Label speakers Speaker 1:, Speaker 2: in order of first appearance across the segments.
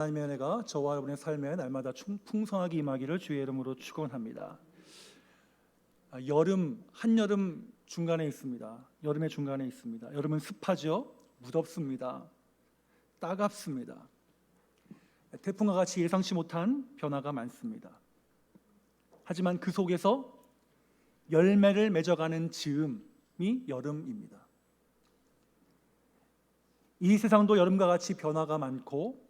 Speaker 1: 하나님의 은혜가 저와 여러분의 삶에 날마다 풍성하게 임하기를 주의 이름으로 축원합니다. 여름, 한여름 중간에 있습니다. 여름의 중간에 있습니다. 여름은 습하죠. 무덥습니다. 따갑습니다. 태풍과 같이 예상치 못한 변화가 많습니다. 하지만 그 속에서 열매를 맺어가는 즈음이 여름입니다. 이 세상도 여름과 같이 변화가 많고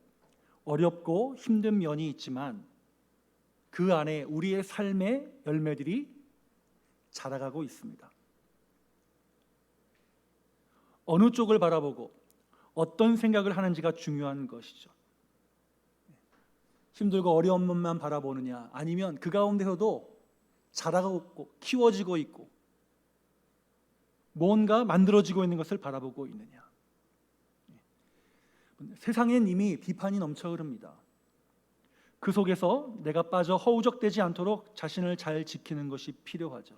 Speaker 1: 어렵고 힘든 면이 있지만 그 안에 우리의 삶의 열매들이 자라가고 있습니다. 어느 쪽을 바라보고 어떤 생각을 하는지가 중요한 것이죠. 힘들고 어려운 면만 바라보느냐, 아니면 그 가운데서도 자라고 있고 키워지고 있고 뭔가 만들어지고 있는 것을 바라보고 있느냐. 세상엔 이미 비판이 넘쳐 흐릅니다. 그 속에서 내가 빠져 허우적대지 않도록 자신을 잘 지키는 것이 필요하죠.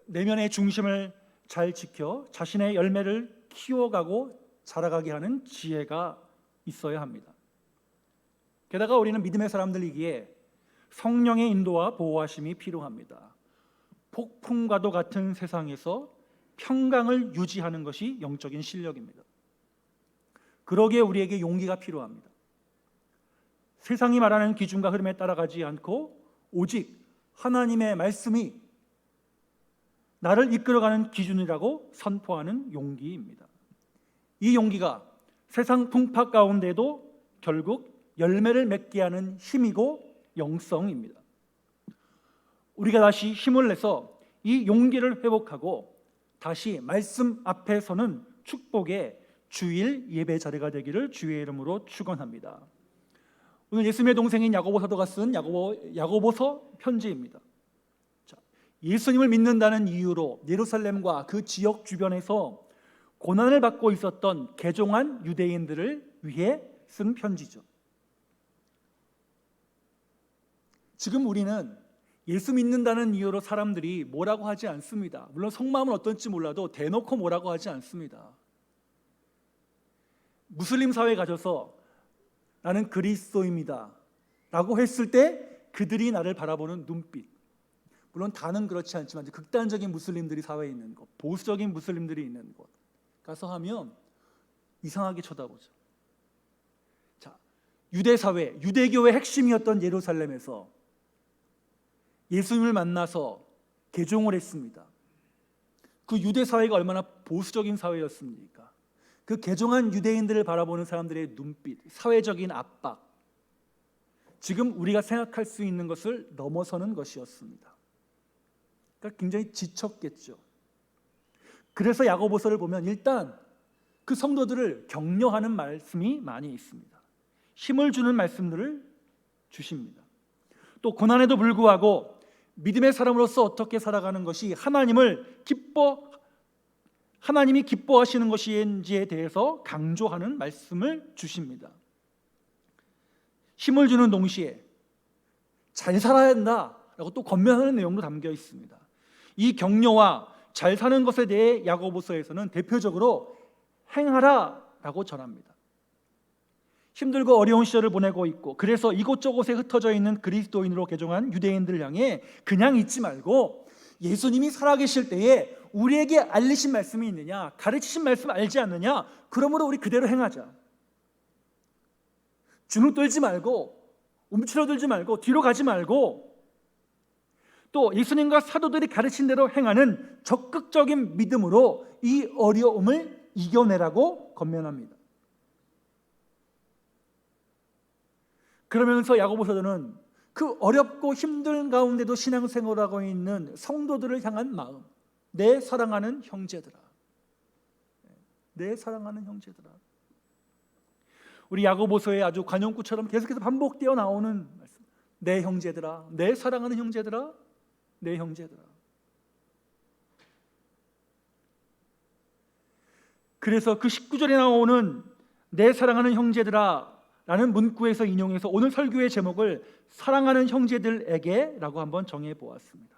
Speaker 1: 내면의 중심을 잘 지켜 자신의 열매를 키워가고 자라가게 하는 지혜가 있어야 합니다. 게다가 우리는 믿음의 사람들이기에 성령의 인도와 보호하심이 필요합니다. 폭풍과도 같은 세상에서 평강을 유지하는 것이 영적인 실력입니다. 그러기에 우리에게 용기가 필요합니다. 세상이 말하는 기준과 흐름에 따라가지 않고 오직 하나님의 말씀이 나를 이끌어가는 기준이라고 선포하는 용기입니다. 이 용기가 세상 풍파 가운데도 결국 열매를 맺게 하는 힘이고 영성입니다. 우리가 다시 힘을 내서 이 용기를 회복하고 다시 말씀 앞에 서는 축복의 주일 예배 자리가 되기를 주의 이름으로 축원합니다. 오늘 예수님의 동생인 야고보 사도가 쓴 야고보서 편지입니다. 예수님을 믿는다는 이유로 예루살렘과 그 지역 주변에서 고난을 받고 있었던 개종한 유대인들을 위해 쓴 편지죠. 지금 우리는 예수 믿는다는 이유로 사람들이 뭐라고 하지 않습니다. 물론 속마음은 어떤지 몰라도 대놓고 뭐라고 하지 않습니다. 무슬림 사회에 가셔서 나는 그리스도입니다 라고 했을 때 그들이 나를 바라보는 눈빛, 물론 다는 그렇지 않지만 극단적인 무슬림들이 사회에 있는 곳, 보수적인 무슬림들이 있는 곳 가서 하면 이상하게 쳐다보죠. 자, 유대사회, 유대교의 핵심이었던 예루살렘에서 예수님을 만나서 개종을 했습니다. 그 유대사회가 얼마나 보수적인 사회였습니까? 그 개종한 유대인들을 바라보는 사람들의 눈빛, 사회적인 압박, 지금 우리가 생각할 수 있는 것을 넘어서는 것이었습니다. 그러니까 굉장히 지쳤겠죠. 그래서 야고보서를 보면 일단 그 성도들을 격려하는 말씀이 많이 있습니다. 힘을 주는 말씀들을 주십니다. 또 고난에도 불구하고 믿음의 사람으로서 어떻게 살아가는 것이 하나님이 기뻐하시는 것인지에 대해서 강조하는 말씀을 주십니다. 힘을 주는 동시에 잘 살아야 한다라고 또 권면하는 내용도 담겨 있습니다. 이 격려와 잘 사는 것에 대해 야고보서에서는 대표적으로 행하라라고 전합니다. 힘들고 어려운 시절을 보내고 있고 그래서 이곳저곳에 흩어져 있는 그리스도인으로 개종한 유대인들을 향해 그냥 있지 말고 예수님이 살아계실 때에 우리에게 알리신 말씀이 있느냐, 가르치신 말씀 알지 않느냐, 그러므로 우리 그대로 행하자. 주눅 들지 말고 움츠러들지 말고 뒤로 가지 말고 또 예수님과 사도들이 가르친 대로 행하는 적극적인 믿음으로 이 어려움을 이겨내라고 권면합니다. 그러면서 야고보서는 그 어렵고 힘든 가운데도 신앙생활하고 있는 성도들을 향한 마음, 내 사랑하는 형제들아, 내 사랑하는 형제들아. 우리 야고보서에 아주 관용구처럼 계속해서 반복되어 나오는 말씀, 내 형제들아, 내 사랑하는 형제들아, 내 형제들아. 그래서 그 19절에 나오는 내 사랑하는 형제들아 라는 문구에서 인용해서 오늘 설교의 제목을 사랑하는 형제들에게 라고 한번 정해 보았습니다.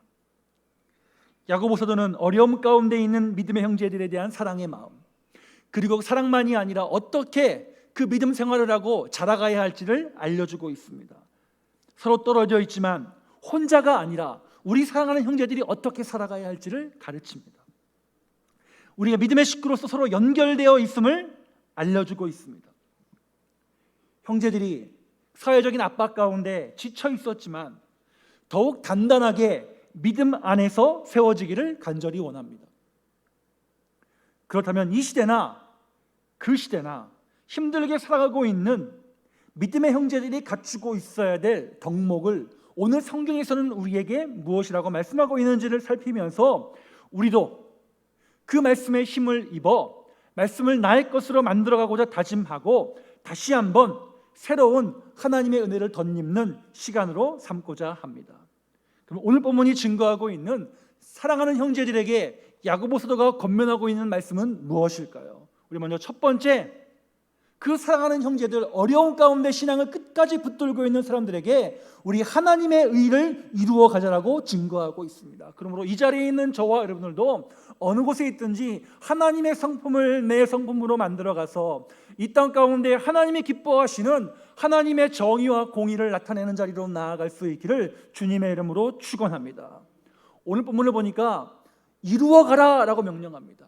Speaker 1: 야고보서도는 어려움 가운데 있는 믿음의 형제들에 대한 사랑의 마음, 그리고 사랑만이 아니라 어떻게 그 믿음 생활을 하고 자라가야 할지를 알려주고 있습니다. 서로 떨어져 있지만 혼자가 아니라 우리 사랑하는 형제들이 어떻게 살아가야 할지를 가르칩니다. 우리가 믿음의 식구로서 서로 연결되어 있음을 알려주고 있습니다. 형제들이 사회적인 압박 가운데 지쳐 있었지만 더욱 단단하게 믿음 안에서 세워지기를 간절히 원합니다. 그렇다면 이 시대나 그 시대나 힘들게 살아가고 있는 믿음의 형제들이 갖추고 있어야 될 덕목을 오늘 성경에서는 우리에게 무엇이라고 말씀하고 있는지를 살피면서 우리도 그 말씀의 힘을 입어 말씀을 나의 것으로 만들어가고자 다짐하고 다시 한번 새로운 하나님의 은혜를 덧입는 시간으로 삼고자 합니다. 그럼 오늘 본문이 증거하고 있는 사랑하는 형제들에게 야고보 사도가 권면하고 있는 말씀은 무엇일까요? 우리 먼저 첫 번째, 그 사랑하는 형제들, 어려운 가운데 신앙을 끝까지 붙들고 있는 사람들에게 우리 하나님의 의를 이루어 가자라고 증거하고 있습니다. 그러므로 이 자리에 있는 저와 여러분들도 어느 곳에 있든지 하나님의 성품을 내 성품으로 만들어가서 이 땅 가운데 하나님이 기뻐하시는 하나님의 정의와 공의를 나타내는 자리로 나아갈 수 있기를 주님의 이름으로 축원합니다. 오늘 본문을 보니까 이루어 가라라고 명령합니다.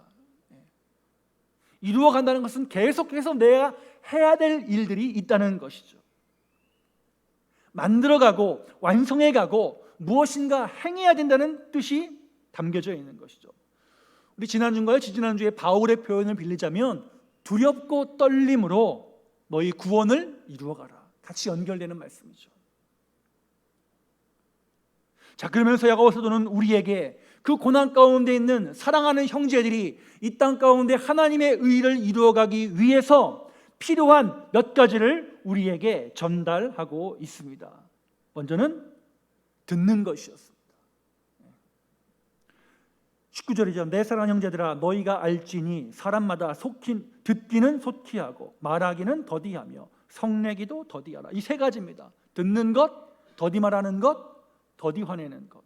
Speaker 1: 이루어 간다는 것은 계속해서 내가 해야 될 일들이 있다는 것이죠. 만들어가고 완성해가고 무엇인가 행해야 된다는 뜻이 담겨져 있는 것이죠. 우리 지난주인가요? 지지난주에 바울의 표현을 빌리자면 두렵고 떨림으로 너희 구원을 이루어가라. 같이 연결되는 말씀이죠. 자, 그러면서 야고보 사도는 우리에게 그 고난 가운데 있는 사랑하는 형제들이 이 땅 가운데 하나님의 의를 이루어가기 위해서 필요한 몇 가지를 우리에게 전달하고 있습니다. 먼저는 듣는 것이었습니다. 19절이죠. 내 사랑하는 형제들아, 너희가 알지니 사람마다 듣기는 속히 하고 말하기는 더디하며 성내기도 더디하라. 이 세 가지입니다. 듣는 것, 더디 말하는 것, 더디 화내는 것.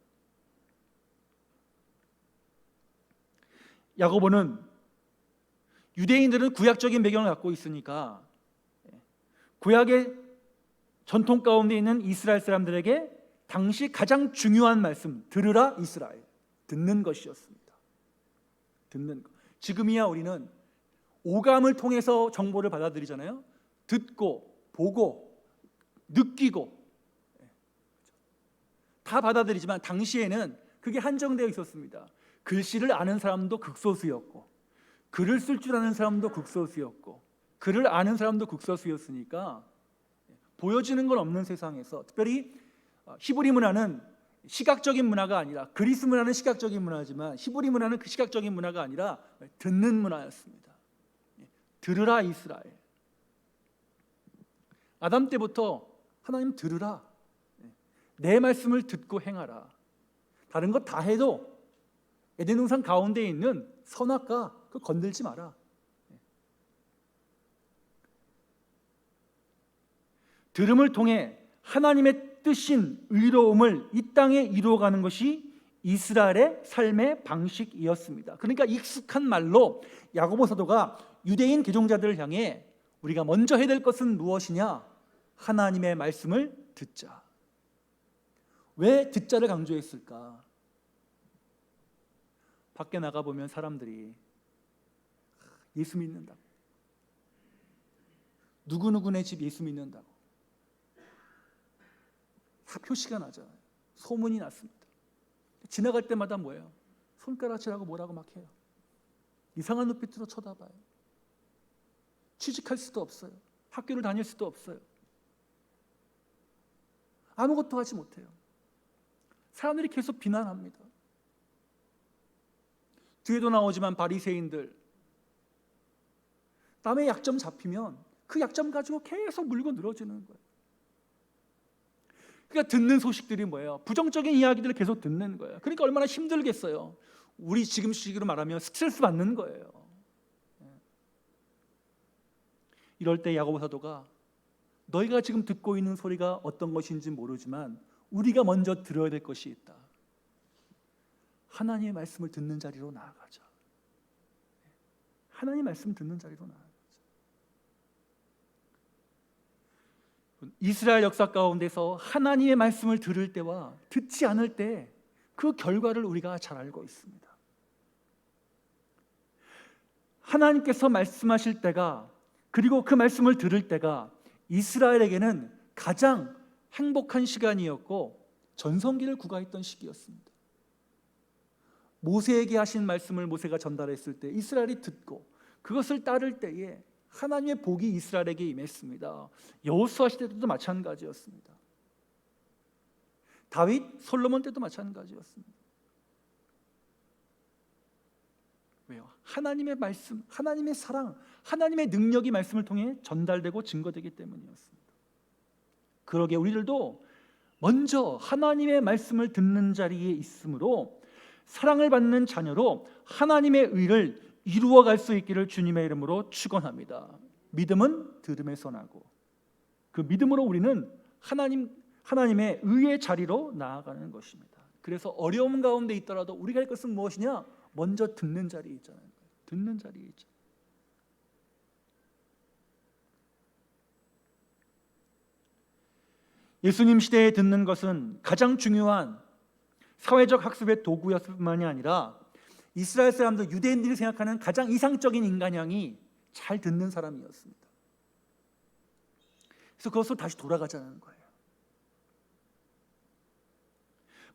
Speaker 1: 야고보는 유대인들은 구약적인 배경을 갖고 있으니까 구약의 전통 가운데 있는 이스라엘 사람들에게 당시 가장 중요한 말씀, 들으라 이스라엘, 듣는 것이었습니다. 듣는 것. 지금이야 우리는 오감을 통해서 정보를 받아들이잖아요. 듣고, 보고, 느끼고 다 받아들이지만 당시에는 그게 한정되어 있었습니다. 글씨를 아는 사람도 극소수였고 글을 쓸 줄 아는 사람도 극소수였고 글을 아는 사람도 극소수였으니까 보여지는 건 없는 세상에서, 특별히 히브리 문화는 시각적인 문화가 아니라, 그리스 문화는 시각적인 문화지만 히브리 문화는 그 시각적인 문화가 아니라 듣는 문화였습니다. 들으라 이스라엘. 아담 때부터 하나님 들으라, 내 말씀을 듣고 행하라. 다른 것 다 해도 에덴 동산 가운데 있는 선악과 그거 건들지 마라. 들음을 통해 하나님의 뜻인 의로움을 이 땅에 이루어가는 것이 이스라엘의 삶의 방식이었습니다. 그러니까 익숙한 말로 야고보 사도가 유대인 개종자들을 향해 우리가 먼저 해야 될 것은 무엇이냐? 하나님의 말씀을 듣자. 왜 듣자를 강조했을까? 밖에 나가보면 사람들이 예수 믿는다고, 누구누구네 집 예수 믿는다고 다 표시가 나잖아요. 소문이 났습니다. 지나갈 때마다 뭐예요? 손가락질하고 뭐라고 막 해요. 이상한 눈빛으로 쳐다봐요. 취직할 수도 없어요. 학교를 다닐 수도 없어요. 아무것도 하지 못해요. 사람들이 계속 비난합니다. 뒤에도 나오지만 바리새인들, 남의 약점 잡히면 그 약점 가지고 계속 물고 늘어지는 거예요. 그러니까 듣는 소식들이 뭐예요? 부정적인 이야기들을 계속 듣는 거예요. 그러니까 얼마나 힘들겠어요. 우리 지금 식으로 말하면 스트레스 받는 거예요. 이럴 때 야고보 사도가 너희가 지금 듣고 있는 소리가 어떤 것인지 모르지만 우리가 먼저 들어야 될 것이 있다. 하나님의 말씀을 듣는 자리로 나아가자. 하나님의 말씀 듣는 자리로 나아가자. 이스라엘 역사 가운데서 하나님의 말씀을 들을 때와 듣지 않을 때 그 결과를 우리가 잘 알고 있습니다. 하나님께서 말씀하실 때가, 그리고 그 말씀을 들을 때가 이스라엘에게는 가장 행복한 시간이었고 전성기를 구가했던 시기였습니다. 모세에게 하신 말씀을 모세가 전달했을 때 이스라엘이 듣고 그것을 따를 때에 하나님의 복이 이스라엘에게 임했습니다. 여호수아 시대 때도 마찬가지였습니다. 다윗, 솔로몬 때도 마찬가지였습니다. 왜요? 하나님의 말씀, 하나님의 사랑, 하나님의 능력이 말씀을 통해 전달되고 증거되기 때문이었습니다. 그러기에 우리들도 먼저 하나님의 말씀을 듣는 자리에 있으므로 사랑을 받는 자녀로 하나님의 의를 이루어갈 수 있기를 주님의 이름으로 축원합니다. 믿음은 들음에서 나고, 그 믿음으로 우리는 하나님의 의의 자리로 나아가는 것입니다. 그래서 어려움 가운데 있더라도 우리가 할 것은 무엇이냐? 먼저 듣는 자리에 있잖아요. 듣는 자리에 있죠. 예수님 시대에 듣는 것은 가장 중요한 사회적 학습의 도구였을 뿐만이 아니라 이스라엘 사람들, 유대인들이 생각하는 가장 이상적인 인간형이 잘 듣는 사람이었습니다. 그래서 그것으로 다시 돌아가자는 거예요.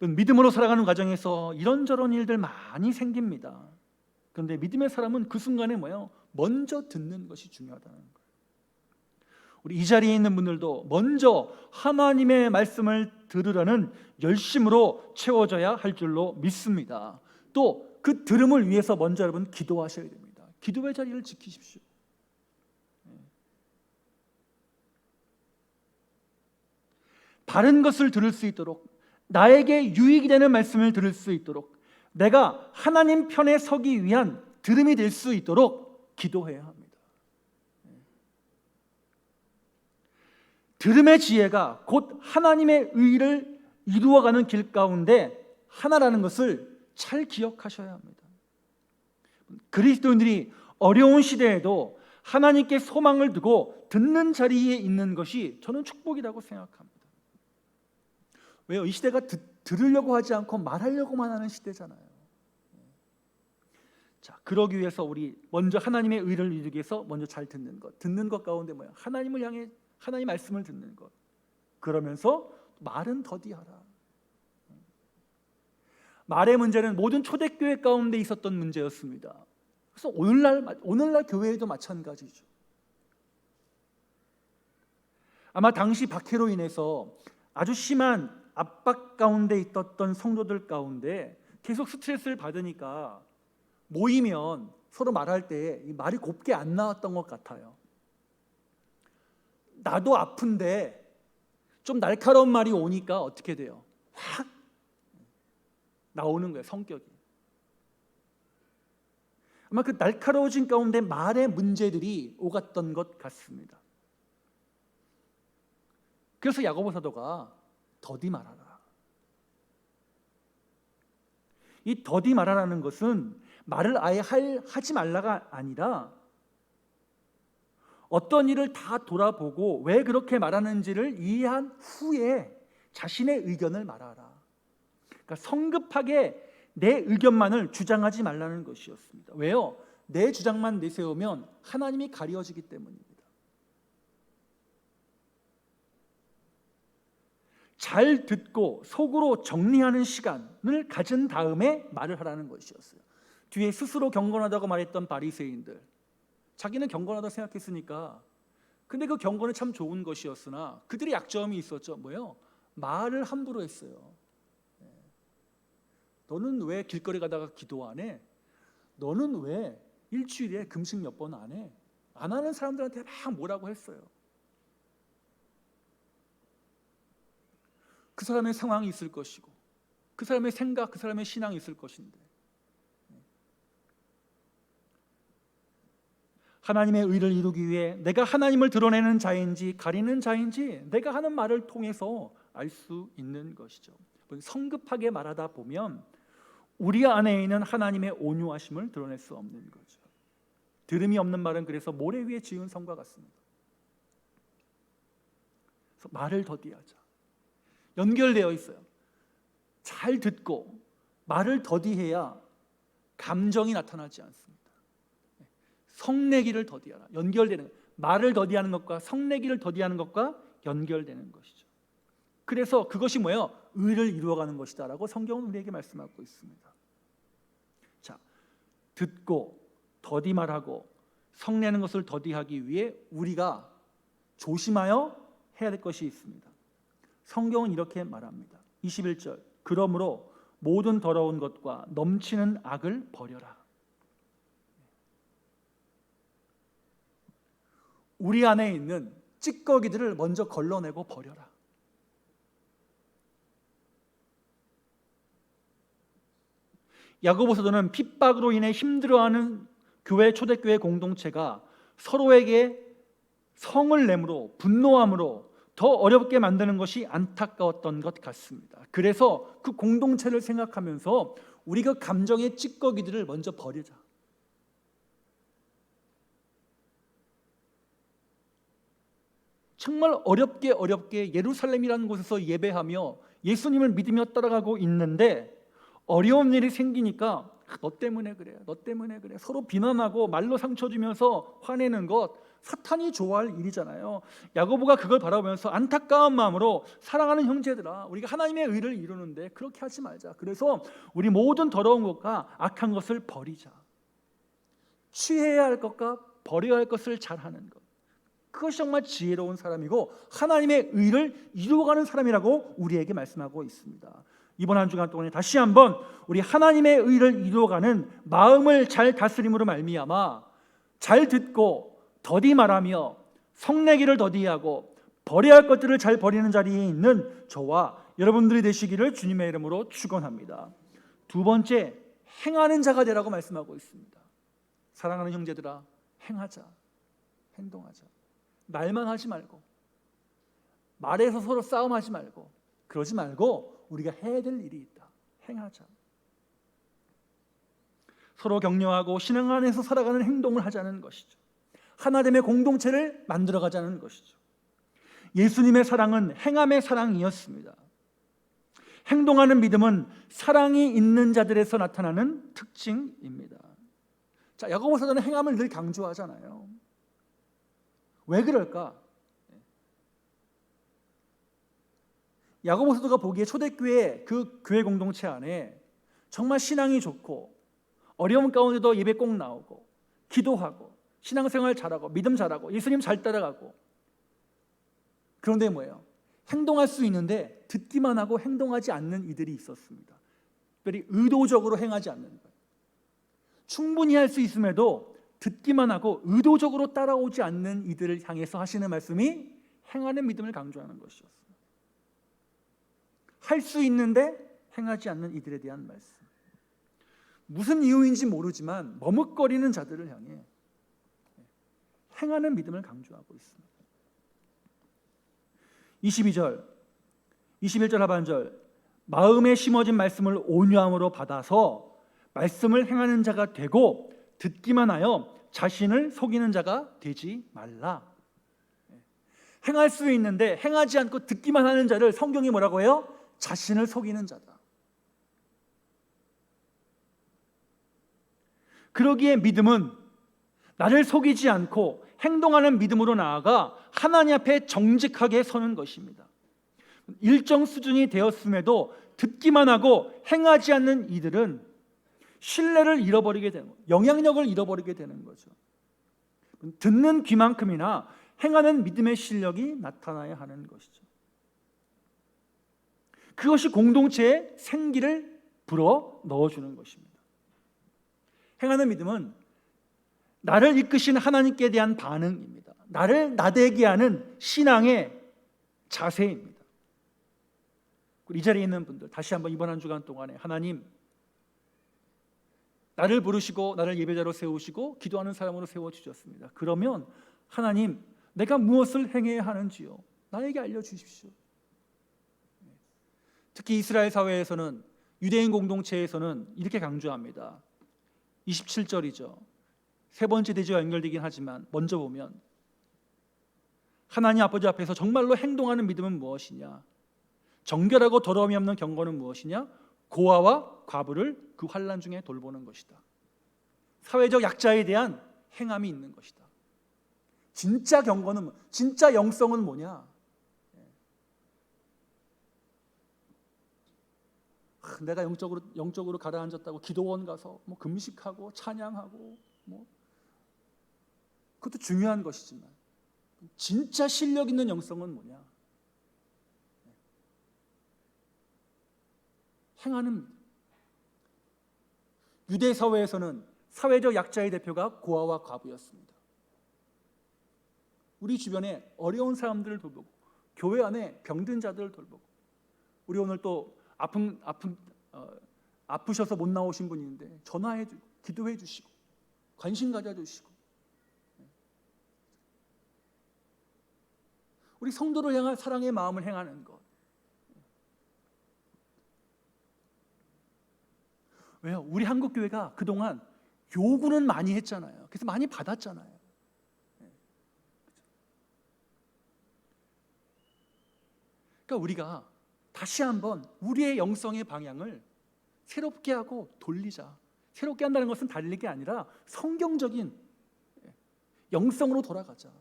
Speaker 1: 믿음으로 살아가는 과정에서 이런저런 일들 많이 생깁니다. 그런데 믿음의 사람은 그 순간에 뭐예요? 먼저 듣는 것이 중요하다는 거예요. 우리 이 자리에 있는 분들도 먼저 하나님의 말씀을 들으려는 열심으로 채워져야 할 줄로 믿습니다. 또 그 들음을 위해서 먼저 여러분 기도하셔야 됩니다. 기도의 자리를 지키십시오. 바른 것을 들을 수 있도록, 나에게 유익이 되는 말씀을 들을 수 있도록, 내가 하나님 편에 서기 위한 들음이 될 수 있도록 기도해야 합니다. 들음의 지혜가 곧 하나님의 의를 이루어가는 길 가운데 하나라는 것을 잘 기억하셔야 합니다. 그리스도인들이 어려운 시대에도 하나님께 소망을 두고 듣는 자리에 있는 것이 저는 축복이라고 생각합니다. 왜요? 이 시대가 들으려고 하지 않고 말하려고만 하는 시대잖아요. 자, 그러기 위해서 우리 먼저 하나님의 의를 이루기 위해서 먼저 잘 듣는 것 가운데 뭐야? 하나님을 향해 하나님 말씀을 듣는 것. 그러면서 말은 더디하라. 말의 문제는 모든 초대교회 가운데 있었던 문제였습니다. 그래서 오늘날 교회에도 마찬가지죠. 아마 당시 박해로 인해서 아주 심한 압박 가운데 있었던 성도들 가운데 계속 스트레스를 받으니까 모이면 서로 말할 때 이 말이 곱게 안 나왔던 것 같아요. 나도 아픈데 좀 날카로운 말이 오니까 어떻게 돼요? 확 나오는 거예요, 성격이. 아마 그 날카로워진 가운데 말의 문제들이 오갔던 것 같습니다. 그래서 야고보 사도가 더디 말하라. 이 더디 말하라는 것은 말을 아예 하지 말라가 아니라 어떤 일을 다 돌아보고 왜 그렇게 말하는지를 이해한 후에 자신의 의견을 말하라. 그러니까 성급하게 내 의견만을 주장하지 말라는 것이었습니다. 왜요? 내 주장만 내세우면 하나님이 가려지기 때문입니다. 잘 듣고 속으로 정리하는 시간을 가진 다음에 말을 하라는 것이었어요. 뒤에 스스로 경건하다고 말했던 바리새인들, 자기는 경건하다고 생각했으니까, 근데 그 경건은 참 좋은 것이었으나 그들의 약점이 있었죠. 뭐예요? 말을 함부로 했어요. 너는 왜 길거리 가다가 기도 안 해? 너는 왜 일주일에 금식 몇 번 안 해? 안 하는 사람들한테 막 뭐라고 했어요. 그 사람의 상황이 있을 것이고 그 사람의 생각, 그 사람의 신앙이 있을 것인데 하나님의 의를 이루기 위해 내가 하나님을 드러내는 자인지 가리는 자인지 내가 하는 말을 통해서 알 수 있는 것이죠. 성급하게 말하다 보면 우리 안에 있는 하나님의 온유하심을 드러낼 수 없는 거죠. 들음이 없는 말은 그래서 모래 위에 지은 성과 같습니다. 그래서 말을 더디하자. 연결되어 있어요. 잘 듣고 말을 더디해야 감정이 나타나지 않습니다. 성내기를 더디하라. 연결되는 말을 더디하는 것과 성내기를 더디하는 것과 연결되는 것이죠. 그래서 그것이 뭐예요? 의를 이루어가는 것이다라고 성경은 우리에게 말씀하고 있습니다. 자, 듣고 더디 말하고 성내는 것을 더디하기 위해 우리가 조심하여 해야 될 것이 있습니다. 성경은 이렇게 말합니다. 21절. 그러므로 모든 더러운 것과 넘치는 악을 버려라. 우리 안에 있는 찌꺼기들을 먼저 걸러내고 버려라. 야고보서도는 핍박으로 인해 힘들어하는 교회 초대교회 공동체가 서로에게 성을 내므로 분노함으로 더 어렵게 만드는 것이 안타까웠던 것 같습니다. 그래서 그 공동체를 생각하면서 우리가 감정의 찌꺼기들을 먼저 버리자. 정말 어렵게 예루살렘이라는 곳에서 예배하며 예수님을 믿으며 따라가고 있는데 어려운 일이 생기니까 너 때문에 그래, 너 때문에 그래 서로 비난하고 말로 상처 주면서 화내는 것 사탄이 좋아할 일이잖아요. 야고보가 그걸 바라보면서 안타까운 마음으로 사랑하는 형제들아, 우리가 하나님의 의를 이루는데 그렇게 하지 말자. 그래서 우리 모든 더러운 것과 악한 것을 버리자. 취해야 할 것과 버려야 할 것을 잘하는 것, 그것이 정말 지혜로운 사람이고 하나님의 의를 이루어가는 사람이라고 우리에게 말씀하고 있습니다. 이번 한 주간 동안에 다시 한번 우리 하나님의 의를 이루어가는 마음을 잘 다스림으로 말미암아 잘 듣고 더디 말하며 성내기를 더디하고 버려야 할 것들을 잘 버리는 자리에 있는 저와 여러분들이 되시기를 주님의 이름으로 축원합니다. 두 번째, 행하는 자가 되라고 말씀하고 있습니다. 사랑하는 형제들아, 행하자, 행동하자. 말만 하지 말고, 말에서 서로 싸움하지 말고, 그러지 말고 우리가 해야 될 일이 있다. 행하자. 서로 격려하고 신앙 안에서 살아가는 행동을 하자는 것이죠. 하나됨의 공동체를 만들어가자는 것이죠. 예수님의 사랑은 행함의 사랑이었습니다. 행동하는 믿음은 사랑이 있는 자들에서 나타나는 특징입니다. 자, 야고보서는 행함을 늘 강조하잖아요. 왜 그럴까? 야고보서가 보기에 초대교회 그 교회 공동체 안에 정말 신앙이 좋고 어려움 가운데도 예배 꼭 나오고 기도하고 신앙생활 잘하고 믿음 잘하고 예수님 잘 따라가고, 그런데 뭐예요? 행동할 수 있는데 듣기만 하고 행동하지 않는 이들이 있었습니다. 특별히 의도적으로 행하지 않는 거예요. 충분히 할 수 있음에도 듣기만 하고 의도적으로 따라오지 않는 이들을 향해서 하시는 말씀이 행하는 믿음을 강조하는 것이었어요. 할 수 있는데 행하지 않는 이들에 대한 말씀. 무슨 이유인지 모르지만 머뭇거리는 자들을 향해 행하는 믿음을 강조하고 있습니다. 22절, 21절 하반절, 마음에 심어진 말씀을 온유함으로 받아서 말씀을 행하는 자가 되고 듣기만 하여 자신을 속이는 자가 되지 말라. 행할 수 있는데 행하지 않고 듣기만 하는 자를 성경이 뭐라고 해요? 자신을 속이는 자다. 그러기에 믿음은 나를 속이지 않고 행동하는 믿음으로 나아가 하나님 앞에 정직하게 서는 것입니다. 일정 수준이 되었음에도 듣기만 하고 행하지 않는 이들은 신뢰를 잃어버리게 되는 거예요. 영향력을 잃어버리게 되는 거죠. 듣는 귀만큼이나 행하는 믿음의 실력이 나타나야 하는 것이죠. 그것이 공동체에 생기를 불어 넣어주는 것입니다. 행하는 믿음은 나를 이끄신 하나님께 대한 반응입니다. 나를 나대게 하는 신앙의 자세입니다. 이 자리에 있는 분들 다시 한번 이번 한 주간 동안에 하나님, 나를 부르시고 나를 예배자로 세우시고 기도하는 사람으로 세워주셨습니다. 그러면 하나님, 내가 무엇을 행해야 하는지요? 나에게 알려주십시오. 특히 이스라엘 사회에서는, 유대인 공동체에서는 이렇게 강조합니다. 27절이죠. 세 번째 대지와 연결되긴 하지만 먼저 보면 하나님 아버지 앞에서 정말로 행동하는 믿음은 무엇이냐? 정결하고 더러움이 없는 경건은 무엇이냐? 고아와 과부를 그 환난 중에 돌보는 것이다. 사회적 약자에 대한 행함이 있는 것이다. 진짜 경건은, 진짜 영성은 뭐냐? 내가 영적으로 가라앉았다고 기도원 가서 뭐 금식하고 찬양하고 뭐 그것도 중요한 것이지만 진짜 실력 있는 영성은 뭐냐? 행하는. 유대 사회에서는 사회적 약자의 대표가 고아와 과부였습니다. 우리 주변에 어려운 사람들을 돌보고 교회 안에 병든 자들을 돌보고, 우리 오늘 또 아프셔서 못 나오신 분이 있는데 전화해 주고 기도해 주시고 관심 가져 주시고, 우리 성도를 향한 사랑의 마음을 행하는 것. 왜요? 우리 한국 교회가 그동안 요구는 많이 했잖아요. 그래서 많이 받았잖아요. 그러니까 우리가 다시 한번 우리의 영성의 방향을 새롭게 하고 돌리자. 새롭게 한다는 것은 달릴 게 아니라 성경적인 영성으로 돌아가자.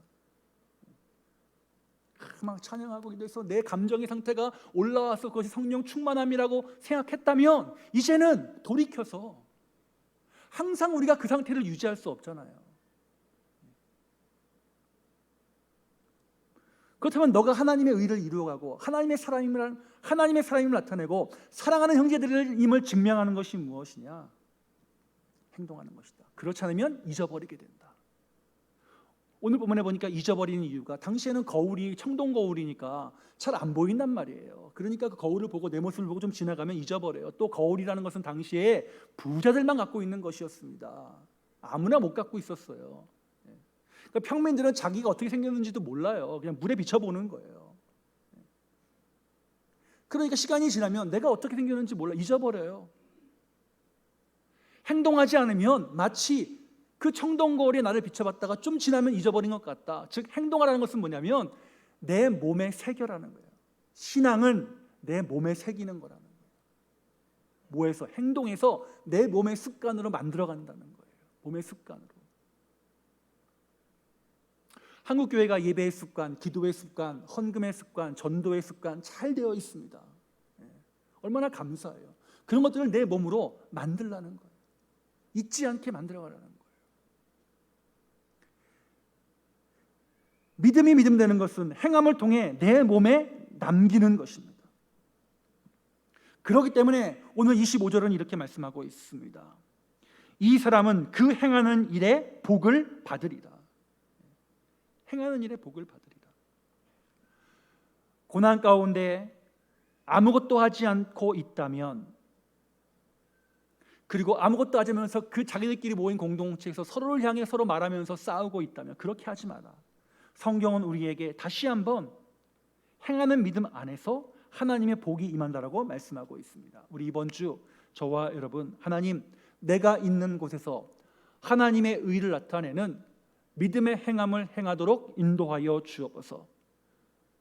Speaker 1: 막 찬양하고 기도해서 내 감정의 상태가 올라와서 그것이 성령 충만함이라고 생각했다면 이제는 돌이켜서, 항상 우리가 그 상태를 유지할 수 없잖아요. 그렇다면 너가 하나님의 의를 이루어가고 하나님의 사랑임을 나타내고 사랑하는 형제들임을 증명하는 것이 무엇이냐? 행동하는 것이다. 그렇지 않으면 잊어버리게 된다. 오늘 본문에 보니까 잊어버리는 이유가, 당시에는 거울이 청동 거울이니까 잘 안 보인단 말이에요. 그러니까 그 거울을 보고 내 모습을 보고 좀 지나가면 잊어버려요. 또 거울이라는 것은 당시에 부자들만 갖고 있는 것이었습니다. 아무나 못 갖고 있었어요. 그러니까 평민들은 자기가 어떻게 생겼는지도 몰라요. 그냥 물에 비춰보는 거예요. 그러니까 시간이 지나면 내가 어떻게 생겼는지 몰라, 잊어버려요. 행동하지 않으면 마치 그 청동거울에 나를 비춰봤다가 좀 지나면 잊어버린 것 같다. 즉 행동하라는 것은 뭐냐면 내 몸에 새겨라는 거예요. 신앙은 내 몸에 새기는 거라는 거예요. 뭐에서? 행동에서 내 몸의 습관으로 만들어간다는 거예요. 몸의 습관으로. 한국교회가 예배의 습관, 기도의 습관, 헌금의 습관, 전도의 습관 잘 되어 있습니다. 얼마나 감사해요. 그런 것들을 내 몸으로 만들라는 거예요. 잊지 않게 만들어가라는 거예요. 믿음이 믿음되는 것은 행함을 통해 내 몸에 남기는 것입니다. 그렇기 때문에 오늘 25절은 이렇게 말씀하고 있습니다. 이 사람은 그 행하는 일에 복을 받으리라. 행하는 일에 복을 받으리라. 고난 가운데 아무것도 하지 않고 있다면, 그리고 아무것도 하지 않으면서 그 자기들끼리 모인 공동체에서 서로를 향해 서로 말하면서 싸우고 있다면 그렇게 하지 마라. 성경은 우리에게 다시 한번 행하는 믿음 안에서 하나님의 복이 임한다라고 말씀하고 있습니다. 우리 이번 주 저와 여러분, 하나님, 내가 있는 곳에서 하나님의 의를 나타내는 믿음의 행함을 행하도록 인도하여 주옵소서.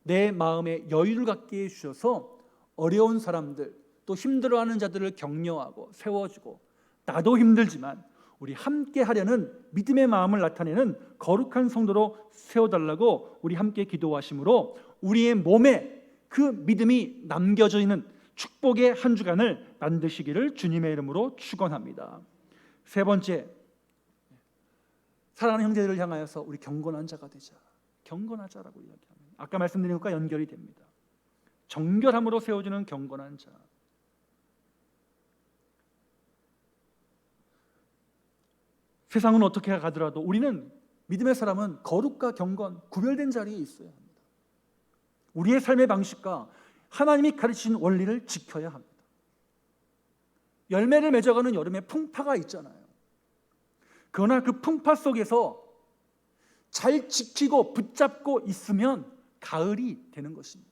Speaker 1: 내 마음에 여유를 갖게 해주셔서 어려운 사람들, 또 힘들어하는 자들을 격려하고 세워주고, 나도 힘들지만 우리 함께 하려는 믿음의 마음을 나타내는 거룩한 성도로 세워달라고 우리 함께 기도하심으로 우리의 몸에 그 믿음이 남겨져 있는 축복의 한 주간을 만드시기를 주님의 이름으로 축원합니다. 세 번째, 사랑하는 형제들을 향하여서 우리 경건한 자가 되자. 경건하자라고 이야기합니다. 아까 말씀드린 것과 연결이 됩니다. 정결함으로 세워주는 경건한 자. 세상은 어떻게 가더라도 우리는, 믿음의 사람은 거룩과 경건, 구별된 자리에 있어야 합니다. 우리의 삶의 방식과 하나님이 가르치신 원리를 지켜야 합니다. 열매를 맺어가는 여름에 풍파가 있잖아요. 그러나 그 풍파 속에서 잘 지키고 붙잡고 있으면 가을이 되는 것입니다.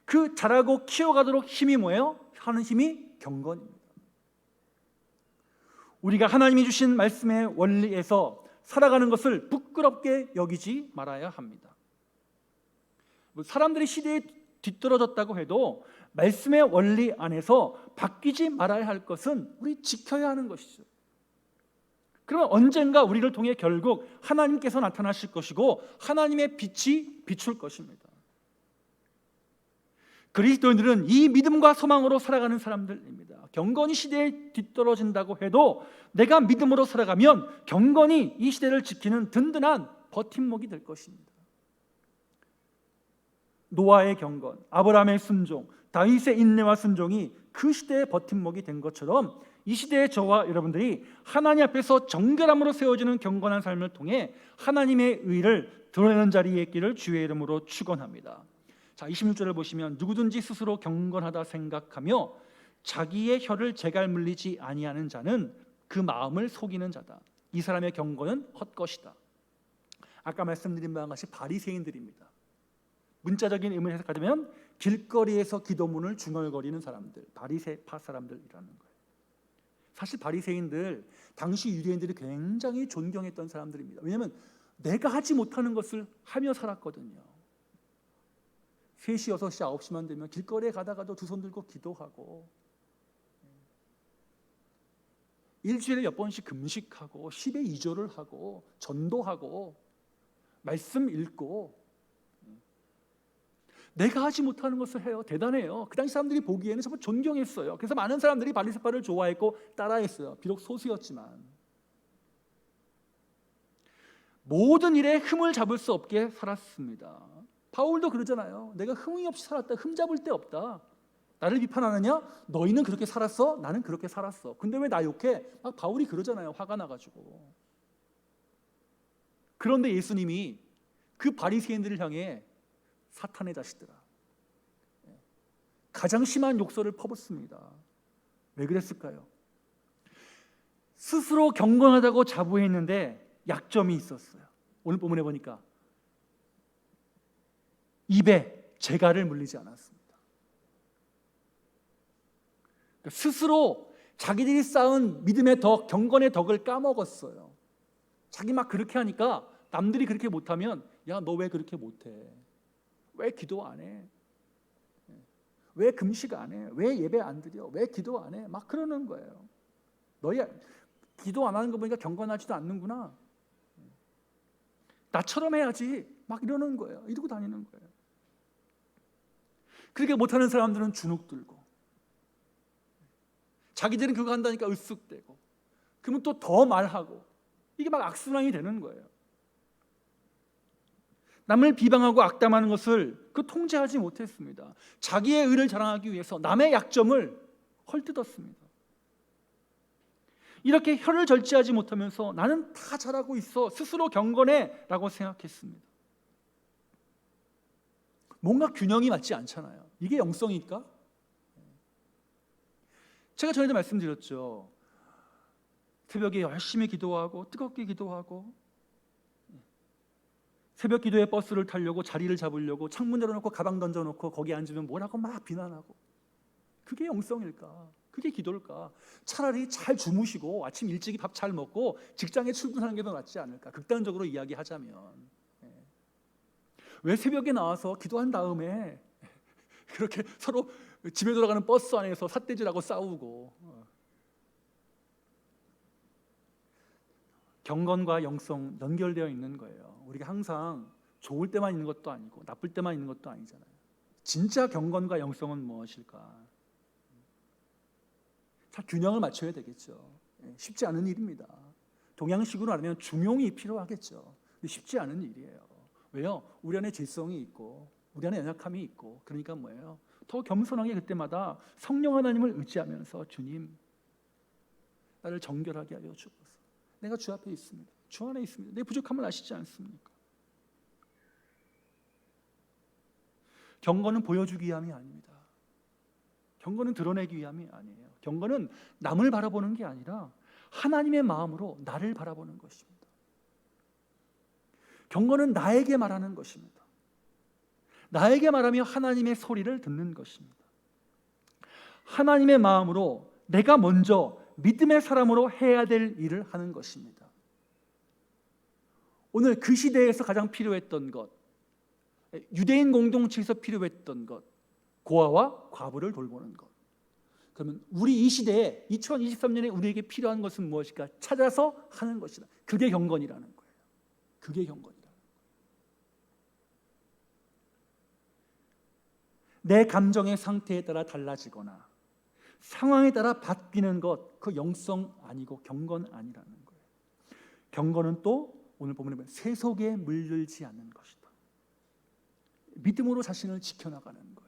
Speaker 1: 그 자라고 키워가도록 힘이 뭐예요? 하는 힘이 경건입니다. 우리가 하나님이 주신 말씀의 원리에서 살아가는 것을 부끄럽게 여기지 말아야 합니다. 사람들이 시대에 뒤떨어졌다고 해도 말씀의 원리 안에서 바뀌지 말아야 할 것은 우리 지켜야 하는 것이죠. 그러면 언젠가 우리를 통해 결국 하나님께서 나타나실 것이고 하나님의 빛이 비출 것입니다. 그리스도인들은 이 믿음과 소망으로 살아가는 사람들입니다. 경건이 시대에 뒤떨어진다고 해도 내가 믿음으로 살아가면 경건이 이 시대를 지키는 든든한 버팀목이 될 것입니다. 노아의 경건, 아브라함의 순종, 다윗의 인내와 순종이 그 시대의 버팀목이 된 것처럼 이 시대의 저와 여러분들이 하나님 앞에서 정결함으로 세워지는 경건한 삶을 통해 하나님의 의를 드러내는 자리에 있기를 주의 이름으로 축원합니다. 자, 26절을 보시면 누구든지 스스로 경건하다 생각하며 자기의 혀를 재갈 물리지 아니하는 자는 그 마음을 속이는 자다. 이 사람의 경건은 헛것이다. 아까 말씀드린 바와 같이 바리새인들입니다. 문자적인 의미를 해석하자면 길거리에서 기도문을 중얼거리는 사람들, 바리새파 사람들이라는 거예요. 사실 바리새인들 당시 유대인들이 굉장히 존경했던 사람들입니다. 왜냐하면 내가 하지 못하는 것을 하며 살았거든요. 3시, 6시, 9시만 되면 길거리에 가다가도 두 손 들고 기도하고 일주일에 몇 번씩 금식하고 10의 2조를 하고 전도하고 말씀 읽고 내가 하지 못하는 것을 해요. 대단해요. 그 당시 사람들이 보기에는 정말 존경했어요. 그래서 많은 사람들이 바리새파를 좋아했고 따라했어요. 비록 소수였지만 모든 일에 흠을 잡을 수 없게 살았습니다. 바울도 그러잖아요. 내가 흠이 없이 살았다. 흠 잡을 데 없다. 나를 비판하느냐? 너희는 그렇게 살았어? 나는 그렇게 살았어. 근데 왜 나 욕해? 막 바울이 그러잖아요. 화가 나가지고. 그런데 예수님이 그 바리새인들을 향해 사탄의 자식들아, 가장 심한 욕설을 퍼붓습니다. 왜 그랬을까요? 스스로 경건하다고 자부했는데 약점이 있었어요. 오늘 본문에 보니까 입에 재갈을 물리지 않았습니다. 스스로 자기들이 쌓은 믿음의 덕, 경건의 덕을 까먹었어요. 자기 막 그렇게 하니까 남들이 그렇게 못하면 야, 너 왜 그렇게 못해? 왜 기도 안 해? 왜 금식 안 해? 왜 예배 안 드려? 왜 기도 안 해? 막 그러는 거예요. 너희 기도 안 하는 거 보니까 경건하지도 않는구나. 나처럼 해야지. 막 이러는 거예요. 이러고 다니는 거예요. 그렇게 못하는 사람들은 주눅 들고 자기들은 그거 한다니까 으쓱대고 그러면 또 더 말하고 이게 막 악순환이 되는 거예요. 남을 비방하고 악담하는 것을 통제하지 못했습니다. 자기의 의를 자랑하기 위해서 남의 약점을 헐뜯었습니다. 이렇게 혀를 절제하지 못하면서 나는 다 잘하고 있어, 스스로 경건해 라고 생각했습니다. 뭔가 균형이 맞지 않잖아요. 이게 영성일까? 제가 전에도 말씀드렸죠. 새벽에 열심히 기도하고 뜨겁게 기도하고 새벽 기도에 버스를 타려고 자리를 잡으려고 창문 열어놓고 가방 던져놓고 거기 앉으면 뭐라고 막 비난하고, 그게 영성일까? 그게 기도일까? 차라리 잘 주무시고 아침 일찍이 밥 잘 먹고 직장에 출근하는 게 더 낫지 않을까? 극단적으로 이야기하자면. 왜 새벽에 나와서 기도한 다음에 그렇게 서로 집에 돌아가는 버스 안에서 삿대질하고 싸우고. 경건과 영성 연결되어 있는 거예요. 우리가 항상 좋을 때만 있는 것도 아니고 나쁠 때만 있는 것도 아니잖아요. 진짜 경건과 영성은 무엇일까? 자, 균형을 맞춰야 되겠죠. 쉽지 않은 일입니다. 동양식으로 말하면 중용이 필요하겠죠. 근데 쉽지 않은 일이에요. 왜요? 우리 안에 질성이 있고 우리 안에 연약함이 있고, 그러니까 뭐예요? 더 겸손하게 그때마다 성령 하나님을 의지하면서 주님, 나를 정결하게 하여 주옵소서. 내가 주 앞에 있습니다. 주 안에 있습니다. 내 부족함을 아시지 않습니까? 경건은 보여주기 위함이 아닙니다. 경건은 드러내기 위함이 아니에요. 경건은 남을 바라보는 게 아니라 하나님의 마음으로 나를 바라보는 것입니다. 경건은 나에게 말하는 것입니다. 나에게 말하며 하나님의 소리를 듣는 것입니다. 하나님의 마음으로 내가 먼저 믿음의 사람으로 해야 될 일을 하는 것입니다. 오늘 그 시대에서 가장 필요했던 것, 유대인 공동체에서 필요했던 것, 고아와 과부를 돌보는 것. 그러면 우리 이 시대에 2023년에 우리에게 필요한 것은 무엇일까? 찾아서 하는 것이다. 그게 경건이라는 거예요. 그게 경건이라는 거예요. 내 감정의 상태에 따라 달라지거나 상황에 따라 바뀌는 것, 그 영성 아니고 경건 아니라는 거예요. 경건은 또 오늘 본문에 보면 세속에 물들지 않는 것이다. 믿음으로 자신을 지켜나가는 거예요.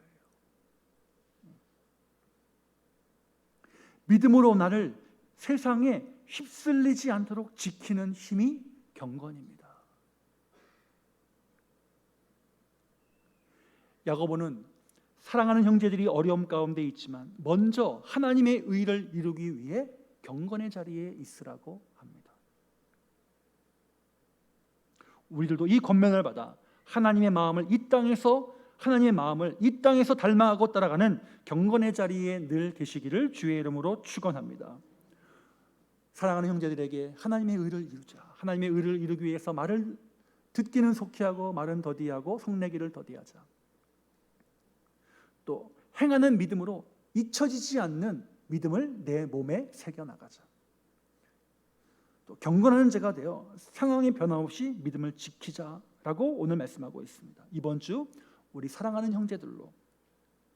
Speaker 1: 믿음으로 나를 세상에 휩쓸리지 않도록 지키는 힘이 경건입니다. 야고보는 사랑하는 형제들이 어려움 가운데 있지만 먼저 하나님의 의를 이루기 위해 경건의 자리에 있으라고 합니다. 우리들도 이 권면을 받아 하나님의 마음을 이 땅에서 닮아가고 따라가는 경건의 자리에 늘 계시기를 주의 이름으로 축원합니다. 사랑하는 형제들에게 하나님의 의를 이루자. 하나님의 의를 이루기 위해서 말을 듣기는 속히 하고 말은 더디하고 속내기를 더디하자. 또 행하는 믿음으로 잊혀지지 않는 믿음을 내 몸에 새겨나가자. 또 경건하는 자가 되어 상황의 변함없이 믿음을 지키자라고 오늘 말씀하고 있습니다. 이번 주 우리 사랑하는 형제들로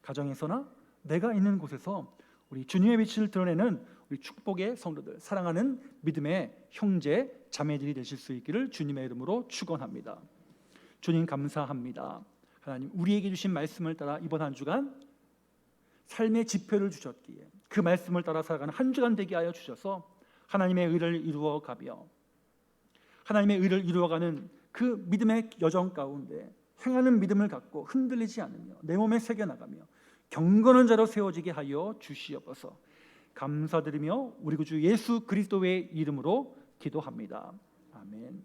Speaker 1: 가정에서나 내가 있는 곳에서 우리 주님의 빛을 드러내는 우리 축복의 성도들, 사랑하는 믿음의 형제 자매들이 되실 수 있기를 주님의 이름으로 축원합니다. 주님 감사합니다. 하나님, 우리에게 주신 말씀을 따라 이번 한 주간 삶의 지표를 주셨기에 그 말씀을 따라 살아가는 한 주간 되게 하여 주셔서 하나님의 의를 이루어가며 하나님의 의를 이루어가는 그 믿음의 여정 가운데 행하는 믿음을 갖고 흔들리지 않으며 내 몸에 새겨나가며 경건한 자로 세워지게 하여 주시옵소서. 감사드리며 우리 구주 예수 그리스도의 이름으로 기도합니다. 아멘.